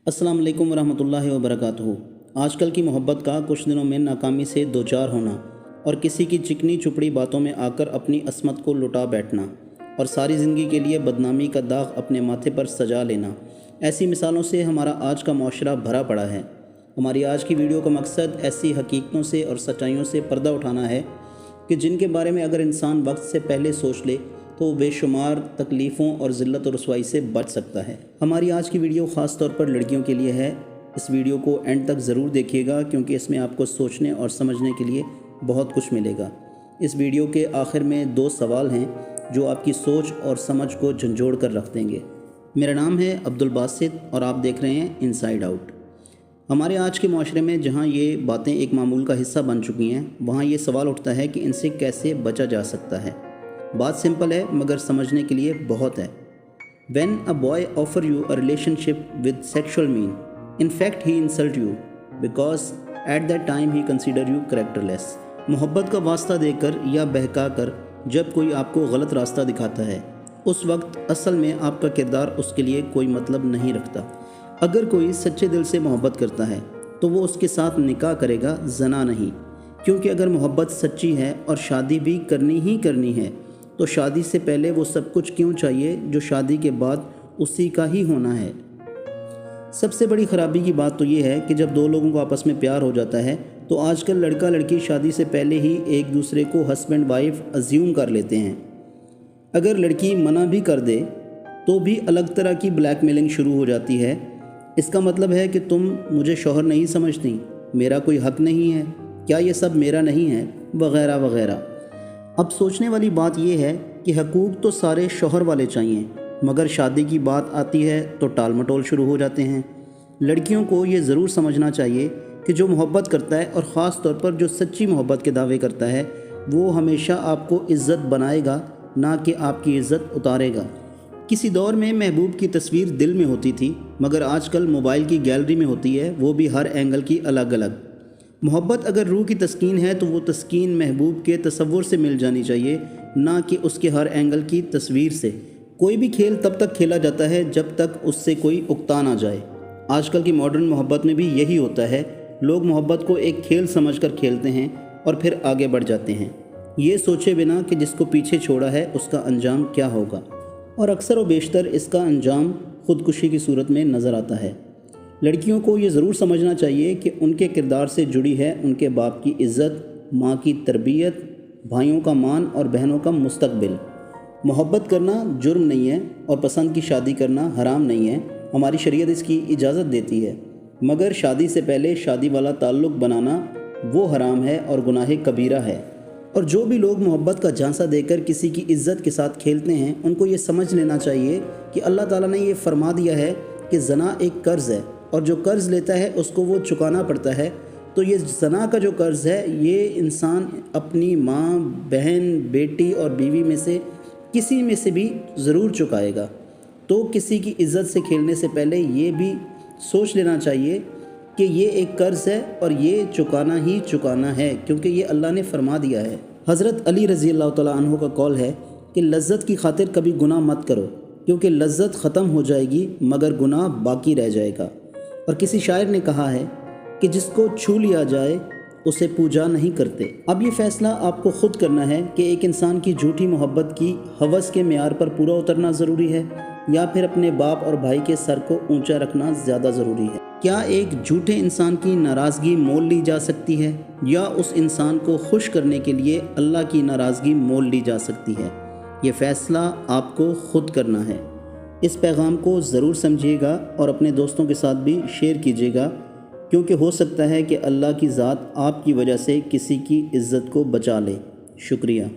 अस्सलाम वालेकुम रहमतुल्लाहि व बरकातहू। आजकल की मोहब्बत का कुछ दिनों में नाकामी से दो चार होना और किसी की चिकनी चुपड़ी बातों में आकर अपनी असमत को लुटा बैठना और सारी ज़िंदगी के लिए बदनामी का दाग अपने माथे पर सजा लेना, ऐसी मिसालों से हमारा आज का माशरा भरा पड़ा है। हमारी आज की वीडियो का मकसद ऐसी हकीकतों से और सच्चाइयों से पर्दा उठाना है कि जिनके बारे में अगर इंसान वक्त से पहले सोच ले तो वो बेशुमार तकलीफ़ों और ज़िल्लत और रुसवाई से बच सकता है। हमारी आज की वीडियो ख़ास तौर पर लड़कियों के लिए है। इस वीडियो को एंड तक ज़रूर देखिएगा क्योंकि इसमें आपको सोचने और समझने के लिए बहुत कुछ मिलेगा। इस वीडियो के आखिर में 2 सवाल हैं जो आपकी सोच और समझ को झंझोड़ कर रख देंगे। मेरा नाम है अब्दुल बासित और आप देख रहे हैं इनसाइड आउट। हमारे आज के माशरे में जहाँ ये बातें एक मामूल का हिस्सा बन चुकी हैं, वहाँ ये सवाल उठता है कि इनसे कैसे बचा जा सकता है। बात सिंपल है मगर समझने के लिए बहुत है। When a boy offer you a relationship with sexual mean, in fact he insult you because at that time he consider you characterless। मोहब्बत का वास्ता देकर या बहका कर जब कोई आपको गलत रास्ता दिखाता है, उस वक्त असल में आपका किरदार उसके लिए कोई मतलब नहीं रखता। अगर कोई सच्चे दिल से मोहब्बत करता है तो वो उसके साथ निकाह करेगा, जना नहीं। क्योंकि अगर मोहब्बत सच्ची है और शादी भी करनी ही करनी है तो शादी से पहले वो सब कुछ क्यों चाहिए जो शादी के बाद उसी का ही होना है। सबसे बड़ी ख़राबी की बात तो ये है कि जब 2 लोगों को आपस में प्यार हो जाता है तो आजकल लड़का लड़की शादी से पहले ही एक दूसरे को हस्बैंड वाइफ अज्यूम कर लेते हैं। अगर लड़की मना भी कर दे तो भी अलग तरह की ब्लैकमेलिंग शुरू हो जाती है। इसका मतलब है कि तुम मुझे शौहर नहीं समझती, मेरा कोई हक नहीं है, क्या ये सब मेरा नहीं है, वगैरह वगैरह। अब सोचने वाली बात यह है कि हकूक़ तो सारे शौहर वाले चाहिए, मगर शादी की बात आती है तो टाल मटोल शुरू हो जाते हैं। लड़कियों को ये ज़रूर समझना चाहिए कि जो मोहब्बत करता है और ख़ास तौर पर जो सच्ची मोहब्बत के दावे करता है वो हमेशा आपको इज़्ज़त बनाएगा, ना कि आपकी इज़्ज़त उतारेगा। किसी दौर में महबूब की तस्वीर दिल में होती थी, मगर आजकल मोबाइल की गैलरी में होती है, वो भी हर एंगल की अलग अलग। मोहब्बत अगर रूह की तस्कीन है तो वो तस्कीन महबूब के तसव्वुर से मिल जानी चाहिए, ना कि उसके हर एंगल की तस्वीर से। कोई भी खेल तब तक खेला जाता है जब तक उससे कोई उकता ना जाए। आजकल की मॉडर्न मोहब्बत में भी यही होता है। लोग मोहब्बत को एक खेल समझकर खेलते हैं और फिर आगे बढ़ जाते हैं, ये सोचे बिना कि जिसको पीछे छोड़ा है उसका अंजाम क्या होगा। और अक्सर व बेशतर इसका अंजाम ख़ुदकुशी की सूरत में नज़र आता है। लड़कियों को ये ज़रूर समझना चाहिए कि उनके किरदार से जुड़ी है उनके बाप की इज़्ज़त, माँ की तरबियत, भाइयों का मान और बहनों का मुस्तकबिल। मोहब्बत करना जुर्म नहीं है और पसंद की शादी करना हराम नहीं है। हमारी शरीयत इसकी इजाज़त देती है, मगर शादी से पहले शादी वाला ताल्लुक़ बनाना वो हराम है और गुनाह कबीरा है। और जो भी लोग मोहब्बत का झांसा देकर किसी की इज़्ज़त के साथ खेलते हैं, उनको ये समझ लेना चाहिए कि अल्लाह ताला ने ये फरमा दिया है कि ज़ना एक कर्ज़ है और जो कर्ज़ लेता है उसको वो चुकाना पड़ता है। तो ये ज़ना का जो कर्ज़ है ये इंसान अपनी माँ, बहन, बेटी और बीवी में से किसी में से भी ज़रूर चुकाएगा। तो किसी की इज़्ज़त से खेलने से पहले ये भी सोच लेना चाहिए कि ये एक कर्ज़ है और ये चुकाना ही चुकाना है, क्योंकि ये अल्लाह ने फरमा दिया है। हज़रत अली रज़ी अल्लाह तआला अन्हु का कौल है कि लज्जत की खातिर कभी गुनाह मत करो, क्योंकि लज्जत ख़त्म हो जाएगी मगर गुनाह बाकी रह जाएगा। और किसी शायर ने कहा है कि जिसको छू लिया जाए उसे पूजा नहीं करते। अब ये फ़ैसला आपको ख़ुद करना है कि एक इंसान की झूठी मोहब्बत की हवस के मेयार पर पूरा उतरना ज़रूरी है या फिर अपने बाप और भाई के सर को ऊंचा रखना ज़्यादा ज़रूरी है। क्या एक झूठे इंसान की नाराज़गी मोल ली जा सकती है या उस इंसान को खुश करने के लिए अल्लाह की नाराज़गी मोल ली जा सकती है? ये फ़ैसला आपको ख़ुद करना है। इस पैगाम को ज़रूर समझिएगा और अपने दोस्तों के साथ भी शेयर कीजिएगा, क्योंकि हो सकता है कि अल्लाह की ज़ात आपकी वजह से किसी की इज़्ज़त को बचा ले। शुक्रिया।